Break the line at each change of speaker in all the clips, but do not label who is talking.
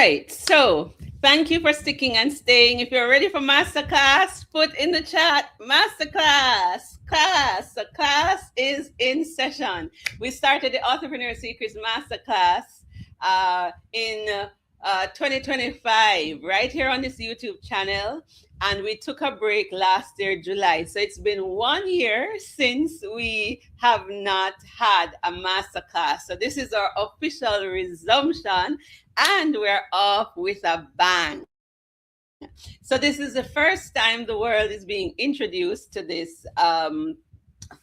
right, so thank you for sticking and staying. If you're ready for masterclass, put in the chat masterclass. Class. So class is in session. We started the Entrepreneur Secrets Masterclass in 2025, right here on this YouTube channel. And we took a break last year, July. So it's been 1 year since we have not had a masterclass. So this is our official resumption, and we're off with a bang. So this is the first time the world is being introduced to this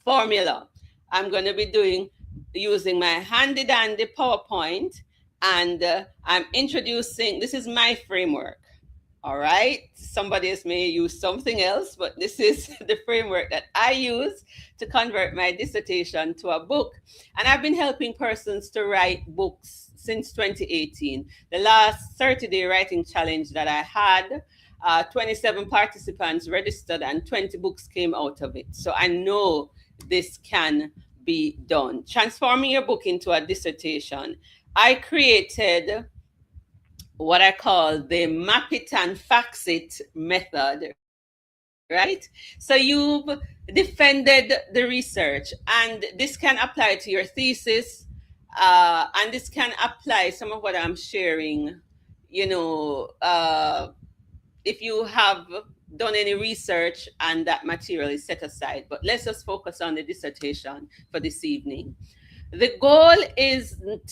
formula. I'm going to be using my handy dandy PowerPoint, and I'm introducing. This is my framework. All right. Somebody else may use something else, but this is the framework that I use to convert my dissertation to a book. And I've been helping persons to write books since 2018. The last 30-day writing challenge that I had, 27 participants registered and 20 books came out of it. So I know this can be done. Transforming your book into a dissertation. I created what I call the map it and fax it method, right? So you've defended the research, and this can apply to your thesis, and this can apply some of what I'm sharing, if you have done any research and that material is set aside. But let's just focus on the dissertation for this evening. The goal is not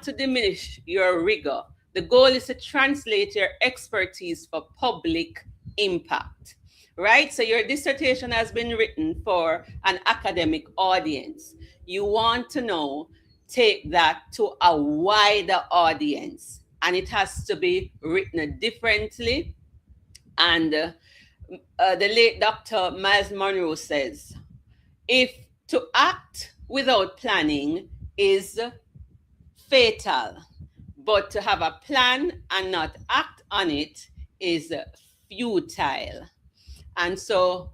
to diminish your rigor. The goal is to translate your expertise for public impact, right? So your dissertation has been written for an academic audience. You want to take that to a wider audience, and it has to be written differently. And the late Dr. Miles Monroe says, if to act without planning is fatal, but to have a plan and not act on it is futile. And so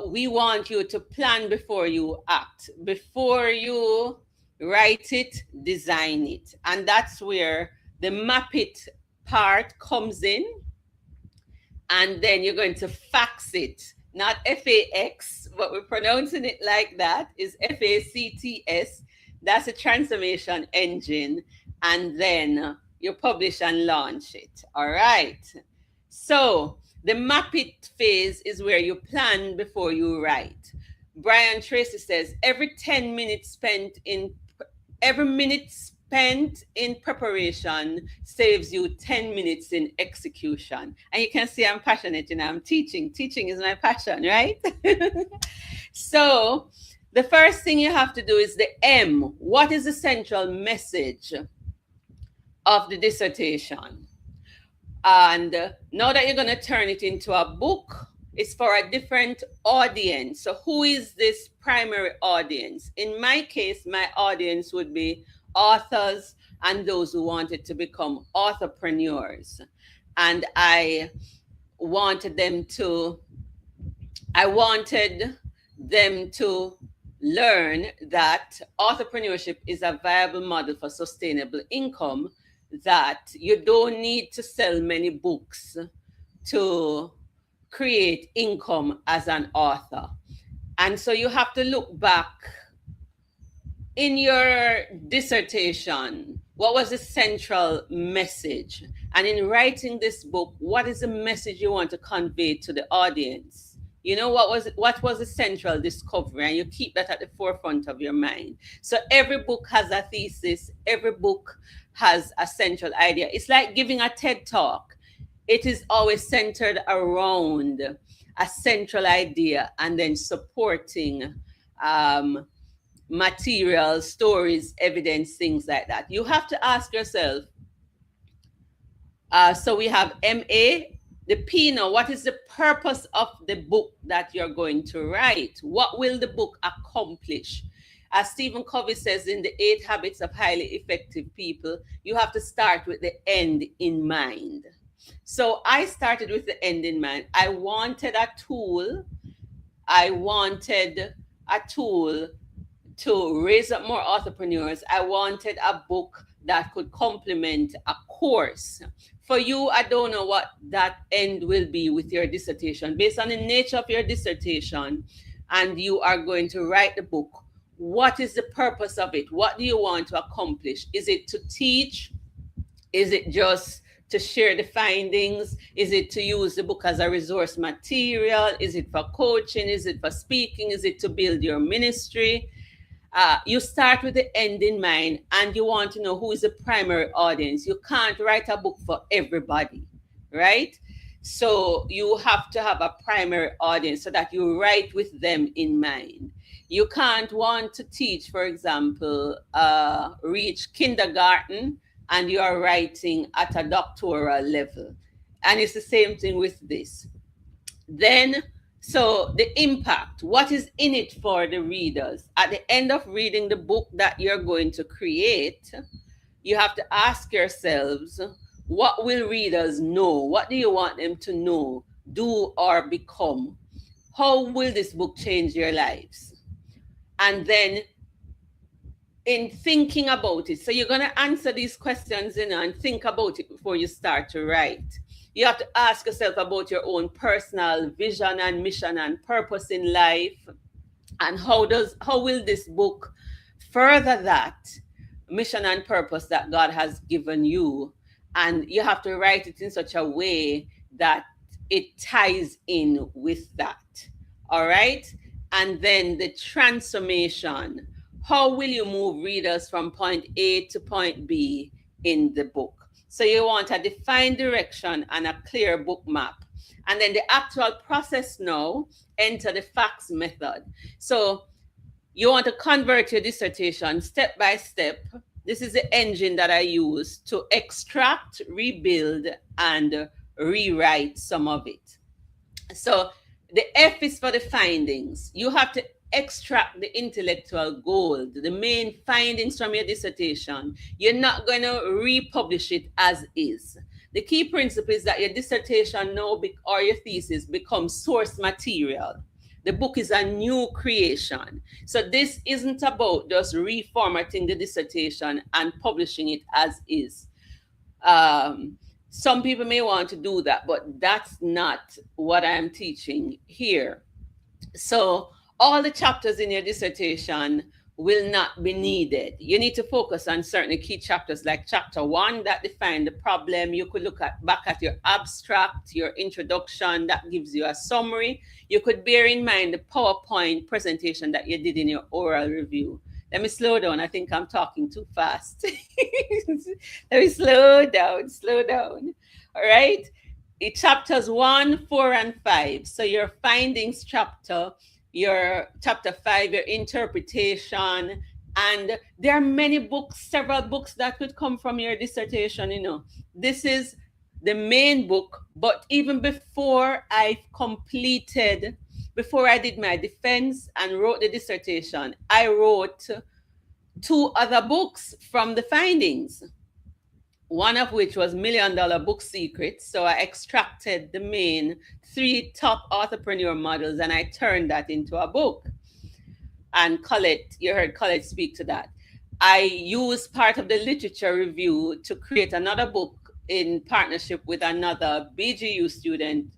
we want you to plan before you act. Before you write it, design it. And that's where the map it part comes in. And then you're going to fax it. Not FAX, but we're pronouncing it like that, is FACTS. That's a transformation engine. And then you publish and launch it. All right. So the map it phase is where you plan before you write. Brian Tracy says every minute spent in preparation saves you 10 minutes in execution. And you can see I'm passionate, I'm teaching. Teaching is my passion, right? So the first thing you have to do is the M. What is the central message of the dissertation? And now that you're going to turn it into a book, it's for a different audience. So who is this primary audience? In my case, my audience would be authors and those who wanted to become entrepreneurs. And I wanted them to learn that entrepreneurship is a viable model for sustainable income, that you don't need to sell many books to create income as an author. And so you have to look back in your dissertation, what was the central message? And in writing this book, what is the message you want to convey to the audience? What was the central discovery? And you keep that at the forefront of your mind. So every book has a thesis. Every book has a central idea. It's like giving a TED Talk. It is always centered around a central idea and then supporting material, stories, evidence, things like that. You have to ask yourself, so we have MA, the P now, what is the purpose of the book that you're going to write? What will the book accomplish? As Stephen Covey says in the 8 Habits of Highly Effective People, you have to start with the end in mind. So I started with the end in mind. I wanted a tool to raise up more entrepreneurs. I wanted a book that could complement a course. For you, I don't know what that end will be with your dissertation. Based on the nature of your dissertation, and you are going to write the book, what is the purpose of it? What do you want to accomplish? Is it to teach? Is it just to share the findings? Is it to use the book as a resource material? Is it for coaching? Is it for speaking? Is it to build your ministry? You start with the end in mind, and you want to know who is the primary audience. You can't write a book for everybody, right? So you have to have a primary audience so that you write with them in mind. You can't want to teach, for example, reach kindergarten, and you are writing at a doctoral level. And it's the same thing with this. Then, so the impact, what is in it for the readers? At the end of reading the book that you're going to create, you have to ask yourselves, what will readers know? What do you want them to know, do, or become? How will this book change your lives? And then in thinking about it, so you're going to answer these questions, and think about it before you start to write. You have to ask yourself about your own personal vision and mission and purpose in life, and how will this book further that mission and purpose that God has given you. And you have to write it in such a way that it ties in with that. All right. And then the transformation. How will you move readers from point A to point B in the book? So you want a defined direction and a clear book map. And then the actual process now, enter the facts method. So you want to convert your dissertation step by step. This is the engine that I use to extract, rebuild, and rewrite some of it. So the F is for the findings. You have to extract the intellectual gold, the main findings from your dissertation. You're not going to republish it as is. The key principle is that your dissertation now or your thesis becomes source material. The book is a new creation. So this isn't about just reformatting the dissertation and publishing it as is. Some people may want to do that, but that's not what I'm teaching here. So all the chapters in your dissertation will not be needed. You need to focus on certain key chapters, like chapter 1 that define the problem. You could look back at your abstract, your introduction that gives you a summary. You could bear in mind the PowerPoint presentation that you did in your oral review. Let me slow down. I think I'm talking too fast. Let me slow down. All right. Chapters 1, 4, and 5. So your findings chapter, your chapter 5, your interpretation, and there are many books, several books that could come from your dissertation. This is the main book, but even before I did my defense and wrote the dissertation, I wrote 2 other books from the findings. One of which was $1 Million Book Secrets. So I extracted the main 3 top entrepreneur models and I turned that into a book. And Colette, you heard Colette speak to that. I used part of the literature review to create another book in partnership with another BGU student,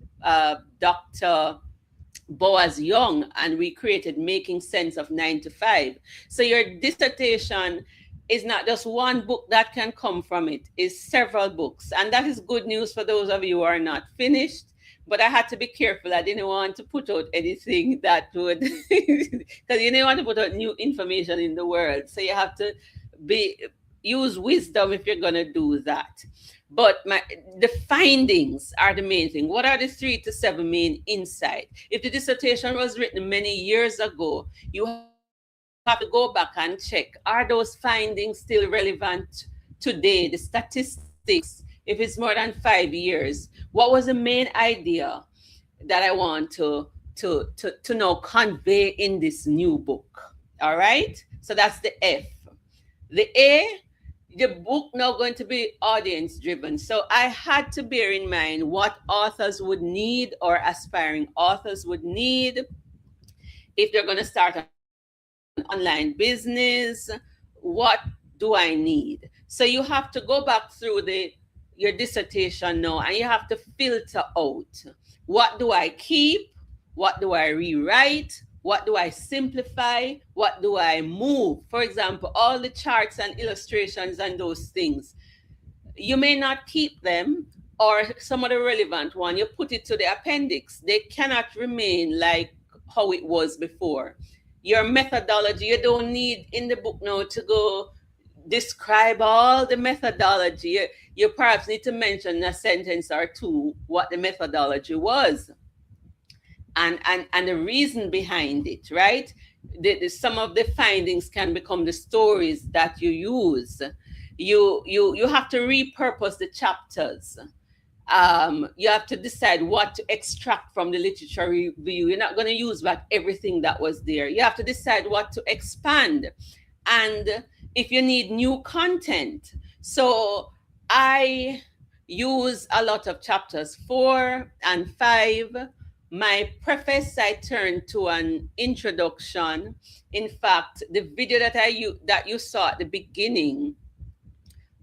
Dr. Boaz Young, and we created Making Sense of 9 to 5. So your dissertation is not just one book that can come from it, it's several books. And that is good news for those of you who are not finished. But I had to be careful. I didn't want to put out anything that would, because you didn't want to put out new information in the world. So you have to use wisdom if you're going to do that. But the findings are the main thing. What are the 3 to 7 main insights? If the dissertation was written many years ago, you have to go back and check, are those findings still relevant today? The statistics, if it's more than 5 years, what was the main idea that I want to now convey in this new book? All right, so that's the F. The A, the book now going to be audience driven. So I had to bear in mind what authors would need, or aspiring authors would need, if they're going to start an online business. What do I need? So you have to go back through your dissertation now, and you have to filter out, what do I keep, what do I rewrite, what do I simplify, what do I move. For example, all the charts and illustrations and those things, you may not keep them, or some of the relevant one, you put it to the appendix. They cannot remain like how it was before. Your methodology, you don't need in the book now to go describe all the methodology. You perhaps need to mention a sentence or two what the methodology was, and the reason behind it, right? Some of the findings can become the stories that you use. You have to repurpose the chapters. You have to decide what to extract from the literature review. You're not going to use back everything that was there. You have to decide what to expand, and if you need new content. So I use a lot of chapters 4 and 5. My preface, I turn to an introduction. In fact, the video that you saw at the beginning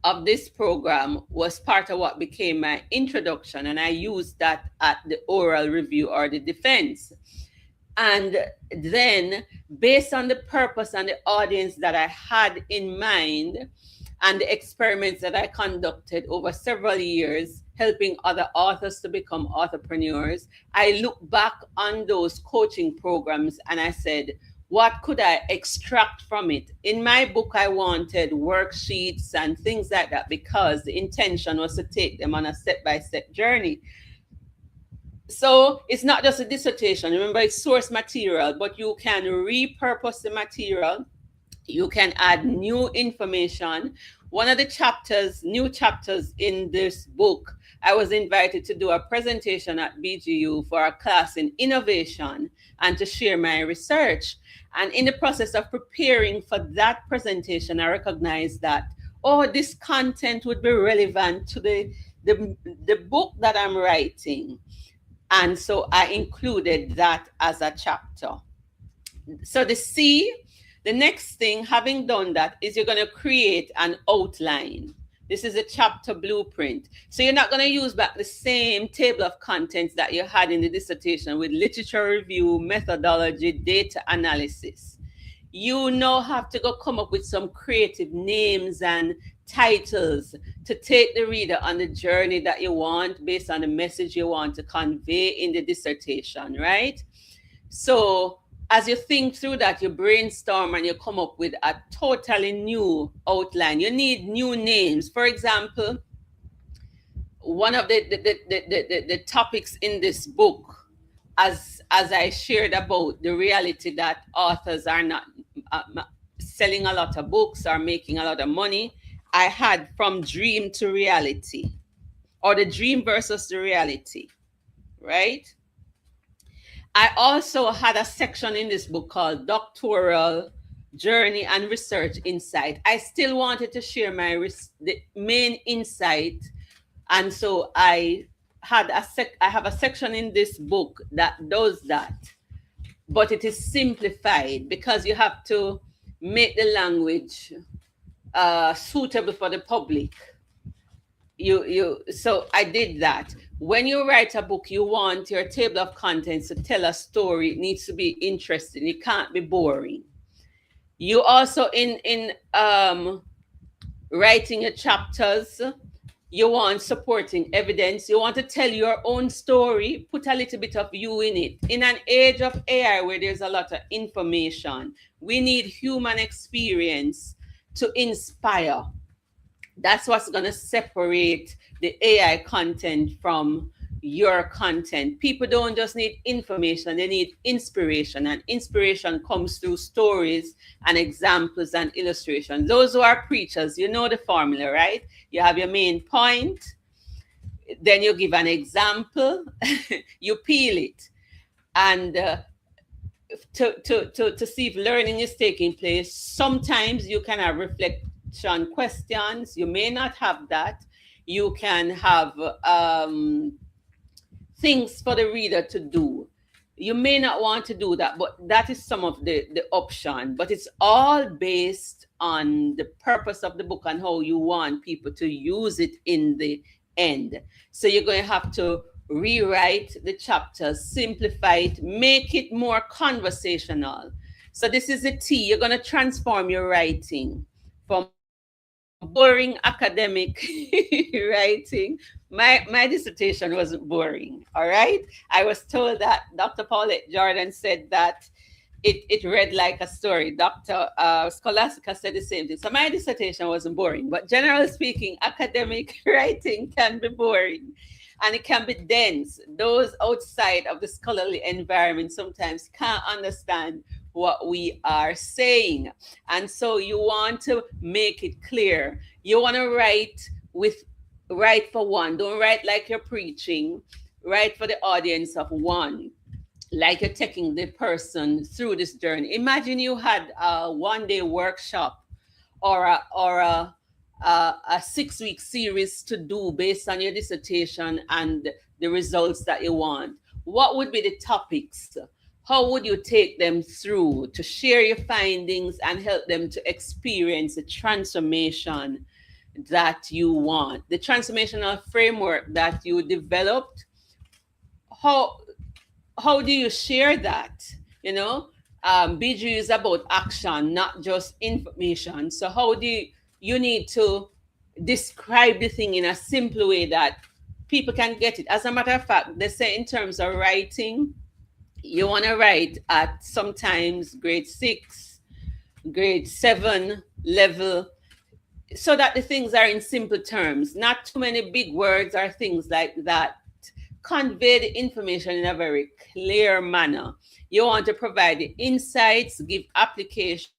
of this program was part of what became my introduction, and I used that at the oral review or the defense. And then, based on the purpose and the audience that I had in mind, and the experiments that I conducted over several years, helping other authors to become entrepreneurs, I look back on those coaching programs and I said, what could I extract from it? In my book, I wanted worksheets and things like that because the intention was to take them on a step-by-step journey. So it's not just a dissertation. Remember, it's source material, but you can repurpose the material. You can add new information. One of the chapters, new chapters in this book, I was invited to do a presentation at BGU for a class in innovation and to share my research. And in the process of preparing for that presentation, I recognized that, oh, this content would be relevant to the book that I'm writing. And so I included that as a chapter. So the next thing, having done that, is you're going to create an outline. This is a chapter blueprint. So you're not going to use back the same table of contents that you had in the dissertation with literature review, methodology, data analysis. You now have to go come up with some creative names and titles to take the reader on the journey that you want based on the message you want to convey in the dissertation, right? So as you think through that, you brainstorm and you come up with a totally new outline. You need new names. For example, one of the topics in this book, as I shared about the reality that authors are not selling a lot of books or making a lot of money, I had from dream to reality, or the dream versus the reality, right? I also had a section in this book called Doctoral Journey and Research Insight. I still wanted to share the main insight, and so I have a section in this book that does that, but it is simplified because you have to make the language suitable for the public. So I did that. When you write a book, you want your table of contents to tell a story. It needs to be interesting. It can't be boring. You also, in writing your chapters, you want supporting evidence. You want to tell your own story, put a little bit of you in it. In an age of AI where there's a lot of information, we need human experience to inspire. That's what's going to separate the AI content from your content. People don't just need information, they need inspiration. And inspiration comes through stories and examples and illustrations. Those who are preachers, you know the formula, right? You have your main point, then you give an example, you peel it. And to see if learning is taking place, sometimes you can have reflection questions. You may not have that. You can have things for the reader to do. You may not want to do that, but that is some of the option. But it's all based on the purpose of the book and how you want people to use it in the end. So you're going to have to rewrite the chapters, simplify it, make it more conversational. So this is the T. You're going to transform your writing from boring academic writing. My dissertation wasn't boring, all right? I was told that Dr. Paulette Jordan said that it read like a story. Dr. Scholastica said the same thing. So my dissertation wasn't boring, but generally speaking, academic writing can be boring and it can be dense. Those outside of the scholarly environment sometimes can't understand what we are saying. And so you want to make it clear. You want to write for one. Don't write like you're preaching. Write for the audience of one, like you're taking the person through this journey. Imagine you had a 1 day workshop or a 6 week series to do based on your dissertation and the results that you want. What would be the topics? How would you take them through to share your findings and help them to experience the transformation that you want, the transformational framework that you developed? How how do you share that? You know, BG is about action, not just information. So how do you need to describe the thing in a simple way that people can get it? As a matter of fact, they say in terms of writing, you want to write at sometimes grade 6, grade 7 level, so that the things are in simple terms, not too many big words or things like that. Convey the information in a very clear manner. You want to provide the insights, give application,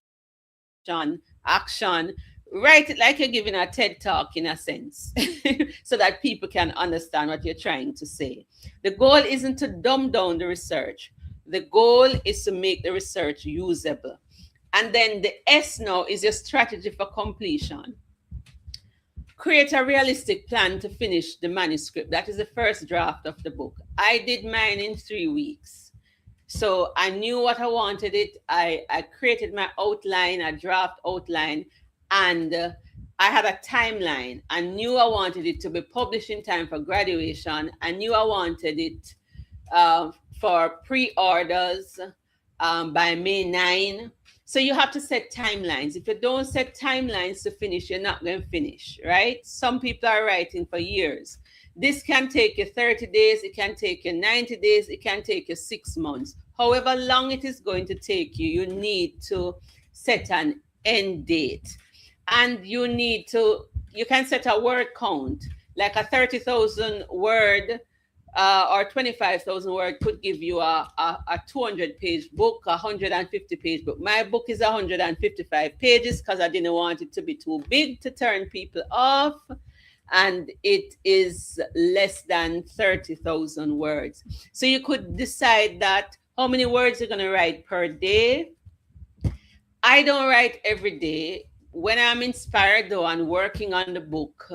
action, write it like you're giving a TED talk in a sense, so that people can understand what you're trying to say. The goal isn't to dumb down the research. The goal is to make the research usable. And then the S now is your strategy for completion. Create a realistic plan to finish the manuscript. That is the first draft of the book. I did mine in 3 weeks. So I knew what I wanted it. I created my outline, a draft outline, and I had a timeline. I knew I wanted it to be published in time for graduation. I knew I wanted it uh, for pre-orders by May 9. So you have to set timelines. If you don't set timelines to finish, you're not going to finish, right? Some people are writing for years. This can take you 30 days, it can take you 90 days, it can take you 6 months. However long it is going to take you, you need to set an end date. And you can set a word count, like a 30,000 word or 25,000 word could give you a 200-page book, a 150-page book. My book is 155 pages because I didn't want it to be too big to turn people off. And it is less than 30,000 words. So you could decide that how many words you're going to write per day. I don't write every day. When I'm inspired, though, and working on the book,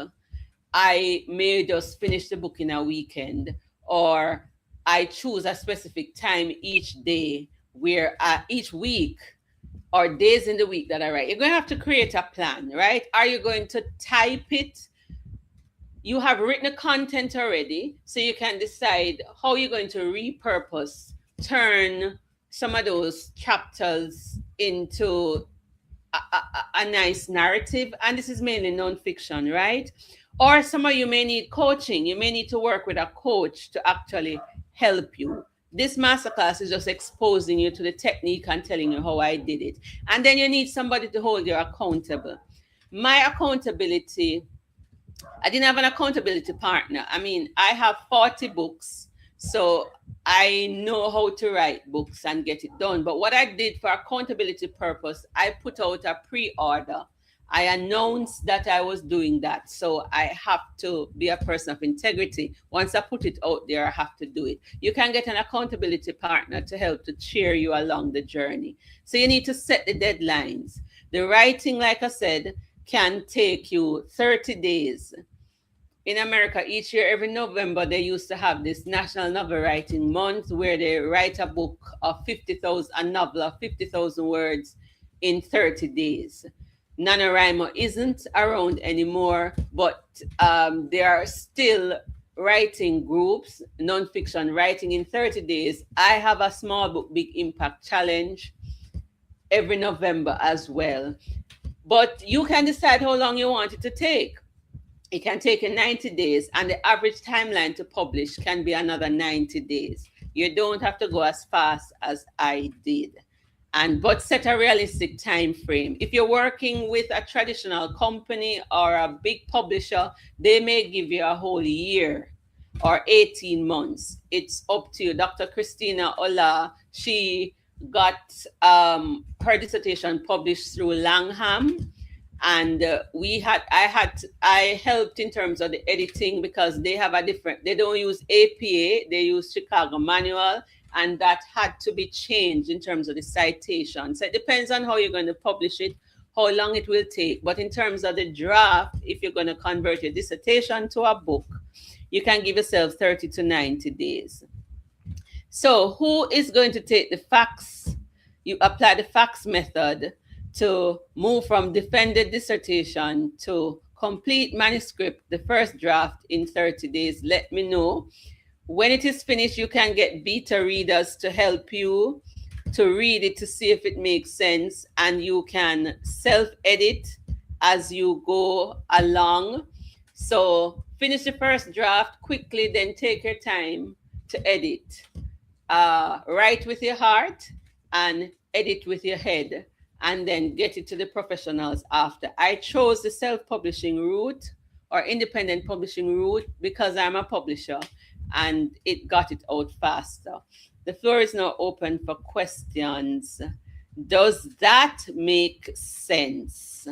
I may just finish the book in a weekend, or I choose a specific time each day where each week or days in the week that I write. You're going to have to create a plan, right? Are you going to type it? You have written the content already, so you can decide how you're going to repurpose, turn some of those chapters into a nice narrative. And this is mainly nonfiction, right? Or some of you may need coaching. You may need to work with a coach to actually help you. This masterclass is just exposing you to the technique and telling you how I did it. And then you need somebody to hold you accountable. My accountability, I didn't have an accountability partner. I mean, I have 40 books, so I know how to write books and get it done. But what I did for accountability purpose, I put out a pre-order. I announced that I was doing that. So I have to be a person of integrity. Once I put it out there, I have to do it. You can get an accountability partner to help to cheer you along the journey. So you need to set the deadlines. The writing, like I said, can take you 30 days. in America, each year, every November, they used to have this National Novel Writing Month where they write a book of 50,000, a novel of 50,000 words in 30 days. NaNoWriMo isn't around anymore, but there are still writing groups, nonfiction writing in 30 days. I have a small book, big impact challenge every November as well. But you can decide how long you want it to take. It can take you 90 days, and the average timeline to publish can be another 90 days. You don't have to go as fast as I did. And but set a realistic time frame. If you're working with a traditional company or a big publisher, they may give you a whole year or 18 months. It's up to you. Dr. Christina Ola, she got her dissertation published through Langham, and I helped in terms of the editing because they have a different, they don't use APA, they use Chicago Manual, and that had to be changed in terms of the citation. So it depends on how you're going to publish it, how long it will take. But in terms of the draft, if you're going to convert your dissertation to a book, you can give yourself 30 to 90 days. So who is going to take the facts? You apply the facts method to move from defended dissertation to complete manuscript, the first draft, in 30 days. Let me know. When it is finished, you can get beta readers to help you to read it to see if it makes sense, and you can self-edit as you go along. So finish the first draft quickly, then take your time to edit. Write with your heart and edit with your head, and then get it to the professionals after. I chose the self-publishing route or independent publishing route because I'm a publisher, and it got it out faster. The floor is now open for questions. Does that make sense?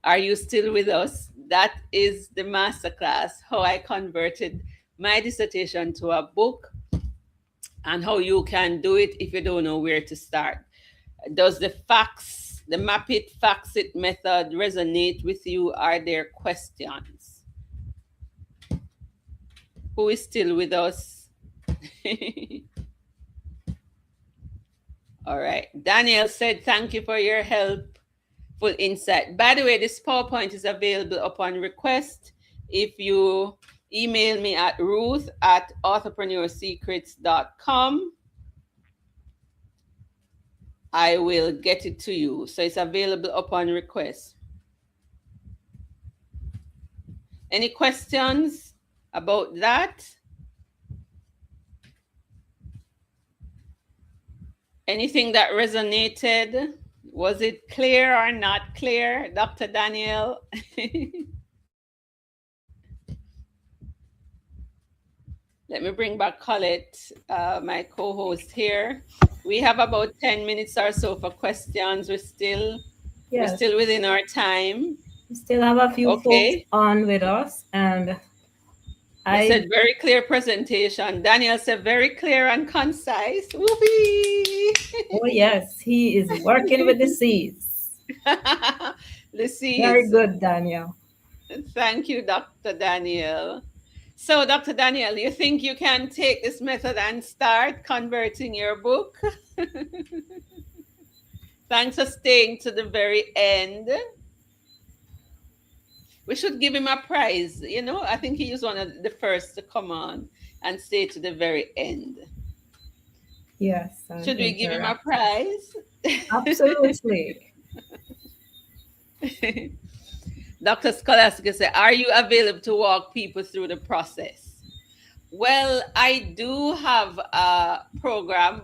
Are you still with us? That is the masterclass, how I converted my dissertation to a book and how you can do it if you don't know where to start. Does the facts, the map it, fax it method resonate with you? Are there questions? Who is still with us? All right. Daniel said, thank you for your help. Full insight. By the way, this PowerPoint is available upon request. If you email me at ruth@authorpreneursecrets.com, I will get it to you. So it's available upon request. Any questions about that? Anything that resonated? Was it clear or not clear, Dr. Daniel? Let me bring back Colette, my co-host here. We have about 10 minutes or so for questions. We're still within our time.
We still have a few folks on with us, and
I said very clear presentation. Daniel said very clear and concise. Whoopee!
Oh yes, he is working with the seeds.
The seeds.
Very good, Daniel.
Thank you, Dr. Daniel. So, Dr. Daniel, you think you can take this method and start converting your book? Thanks for staying to the very end. We should give him a prize. You know, I think he was one of the first to come on and stay to the very end.
Yes.
Should we give him a prize?
Absolutely.
Dr. Scholastica said, are you available to walk people through the process? Well, I do have a program,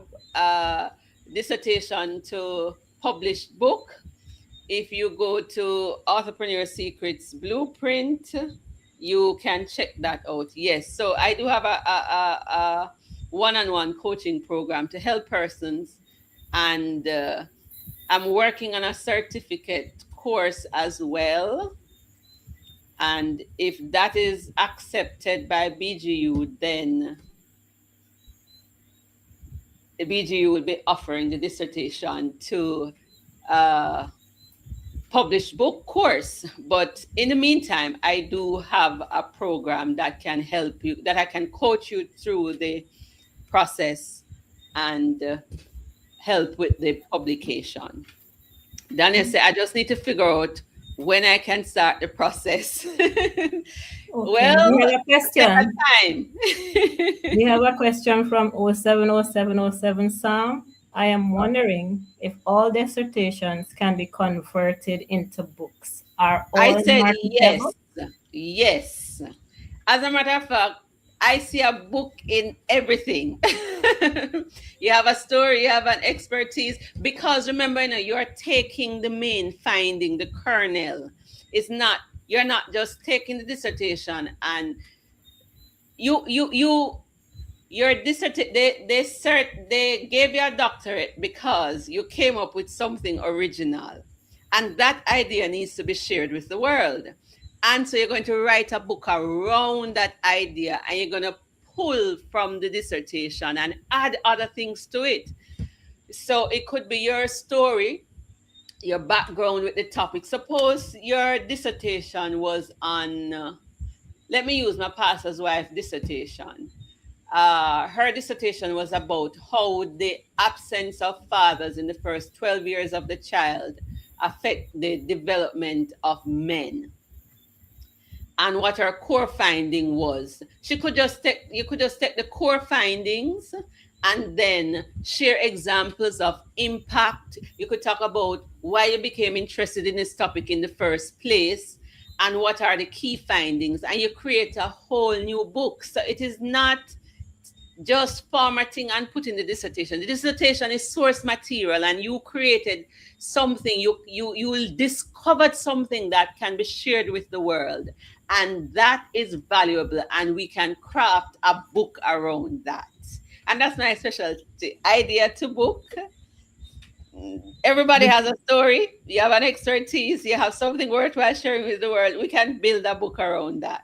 dissertation to published book. If you go to Authorpreneur Secrets Blueprint, you can check that out. Yes, so I do have a one-on-one coaching program to help persons, and I'm working on a certificate course as well. And if that is accepted by BGU, then the BGU will be offering the dissertation to published book course. But in the meantime, I do have a program that can help you, that I can coach you through the process and help with the publication. Daniel said, I just need to figure out when I can start the process.
Okay,
Well,
we have a
step at
question.
a time.
We have a question from 070707 Sam. I am
Oh,
wondering if all dissertations can be converted into books. Are
I
all
said
marketable?
yes. Yes. As a matter of fact, I see a book in everything. You have a story, you have an expertise. Because remember, you're taking the main finding, the kernel. It's not, you're not just taking the dissertation and you your dissertation, they gave you a doctorate because you came up with something original, and that idea needs to be shared with the world. And so you're going to write a book around that idea, and you're going to pull from the dissertation and add other things to it. So it could be your story, your background with the topic. Suppose your dissertation was on let me use my pastor's wife dissertation. Her dissertation was about how the absence of fathers in the first 12 years of the child affect the development of men, and what her core finding was. You could just take the core findings and then share examples of impact. You could talk about why you became interested in this topic in the first place and what are the key findings, and you create a whole new book. So it is not just formatting and putting the dissertation. The dissertation is source material, and you created something. You will discover something that can be shared with the world, and that is valuable. And we can craft a book around that. And that's my specialty: idea to book. Everybody has a story. You have an expertise. You have something worthwhile sharing with the world. We can build a book around that.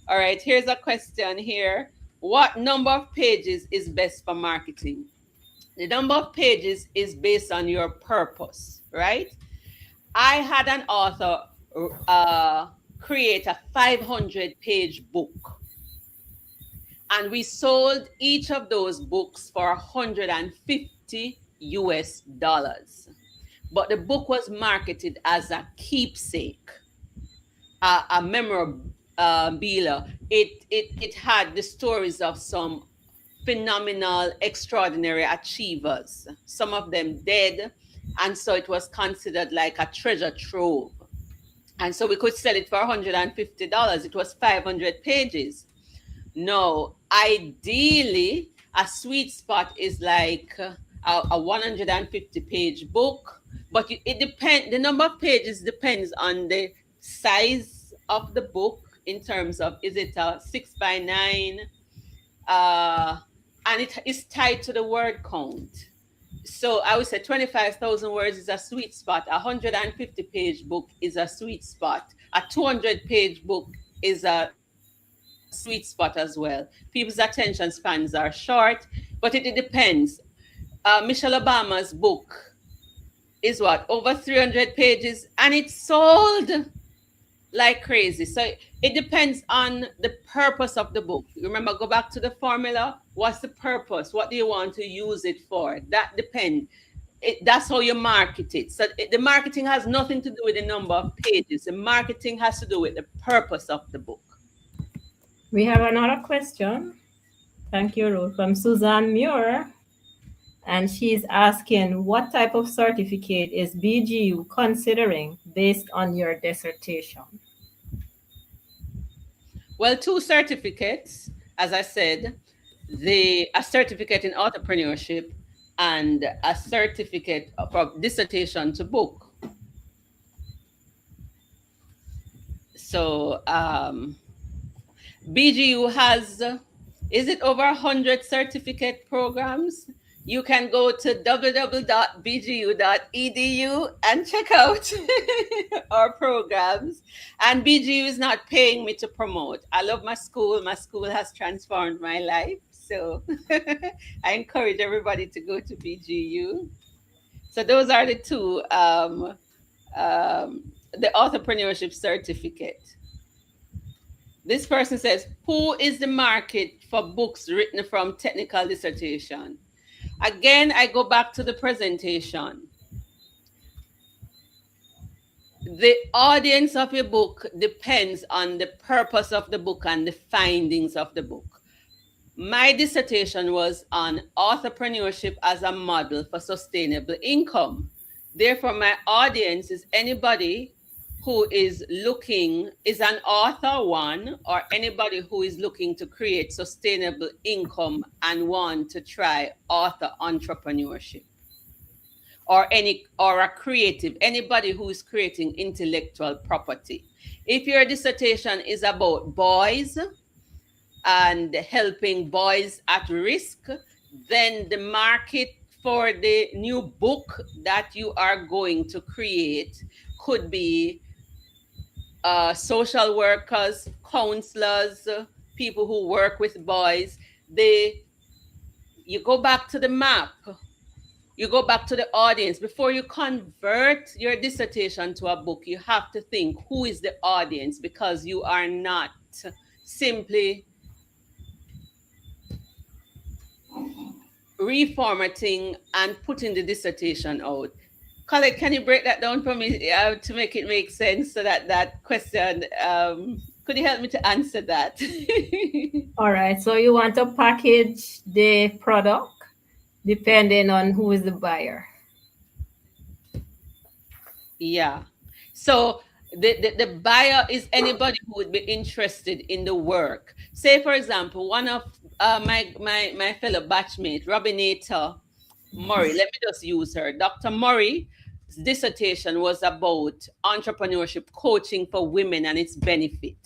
All right, here's a question here. What number of pages is best for marketing? The number of pages is based on your purpose, right? I had an author create a 500-page book, and we sold each of those books for 150 US dollars. But the book was marketed as a keepsake, a memorabilia. It had the stories of some phenomenal, extraordinary achievers, some of them dead. And so it was considered like a treasure trove. And so we could sell it for $150. It was 500 pages. No, ideally, a sweet spot is like a 150-page book, but it depends. The number of pages depends on the size of the book, in terms of, is it a 6 by 9, and it is tied to the word count. So I would say 25,000 words is a sweet spot. A 150-page book is a sweet spot. A 200-page book is a sweet spot as well. People's attention spans are short, but it depends. Michelle Obama's book is what, over 300 pages, and it sold like crazy. So it depends on the purpose of the book. Remember, go back to the formula. What's the purpose? What do you want to use it for? That depends. That's how you market it. So the marketing has nothing to do with the number of pages. The marketing has to do with the purpose of the book.
We have another question. Thank you, Ruth, from Suzanne Muir. And she's asking, what type of certificate is BGU considering based on your dissertation?
Well, two certificates, as I said, a certificate in entrepreneurship and a certificate from dissertation to book. So BGU has, is it over 100 certificate programs? You can go to www.bgu.edu and check out our programs. And BGU is not paying me to promote. I love my school. My school has transformed my life. So I encourage everybody to go to BGU. So those are the two the entrepreneurship certificate. This person says, who is the market for books written from technical dissertation? Again, I go back to the presentation. The audience of your book depends on the purpose of the book and the findings of the book. My dissertation was on entrepreneurship as a model for sustainable income. Therefore, my audience is anybody who is an author, one, or anybody who is looking to create sustainable income and want to try author entrepreneurship. Or a creative, anybody who is creating intellectual property. If your dissertation is about boys and helping boys at risk, then the market for the new book that you are going to create could be social workers, counselors, people who work with boys. You go back to the map. You go back to the audience. Before you convert your dissertation to a book, you have to think, who is the audience? Because you are not simply reformatting and putting the dissertation out. Colette, can you break that down for me to make it make sense so that question, could you help me to answer that?
All right. So you want to package the product depending on who is the buyer.
Yeah. So the buyer is anybody who would be interested in the work. Say, for example, one of my fellow batchmate, Robinata Murray, let me just use her. Dr. Murray's dissertation was about entrepreneurship coaching for women and its benefit.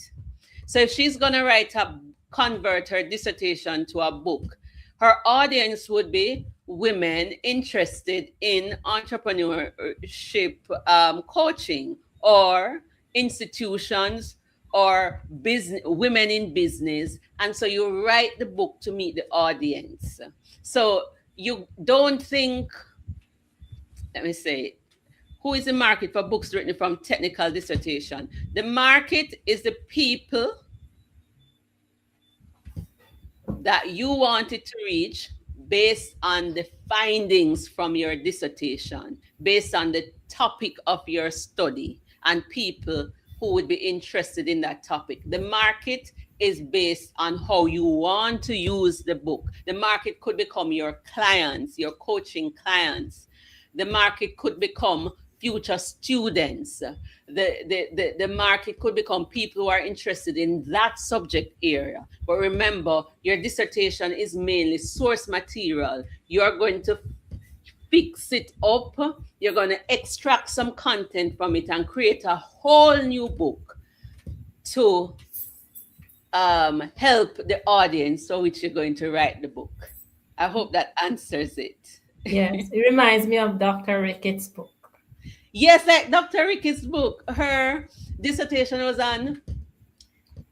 So if she's going to convert her dissertation to a book, her audience would be women interested in entrepreneurship coaching, or institutions, or women in business. And so you write the book to meet the audience. So you don't think, let me say, who is the market for books written from technical dissertation? The market is the people that you wanted to reach based on the findings from your dissertation, based on the topic of your study, and people who would be interested in that topic. The market is based on how you want to use the book. The market could become your clients, your coaching clients. The market could become future students. The market could become people who are interested in that subject area. But remember, your dissertation is mainly source material. You're going to fix it up. You're going to extract some content from it and create a whole new book to help the audience for which you're going to write the book. I hope that answers it.
Yes, it reminds me of Dr. Rickett's book.
Yes, like Dr. Rickett's book. Her dissertation was on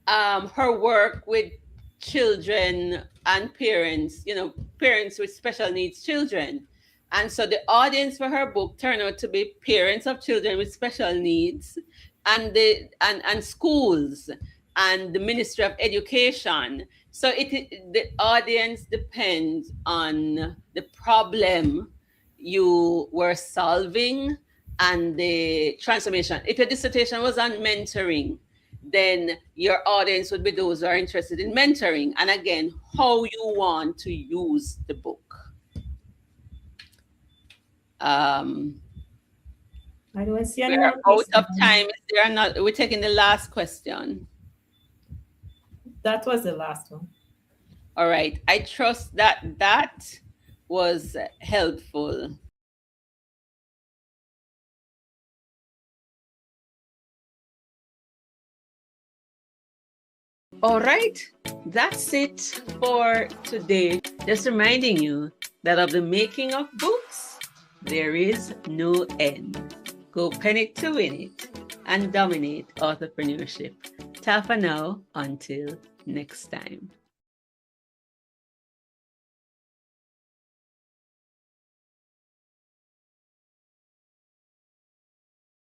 her work with children and parents, parents with special needs children. And so the audience for her book turned out to be parents of children with special needs, and schools, and the Ministry of Education. So the audience depends on the problem you were solving and the transformation. If your dissertation was on mentoring, then your audience would be those who are interested in mentoring. And again, how you want to use the book.
I don't see any
we're
more
out of
questions.
time. We're taking the last question.
That was the last one.
All right. I trust that was helpful. All right, that's it for today. Just reminding you that of the making of books, there is no end. Go pen it to win it and dominate entrepreneurship. Ta for now, until next time.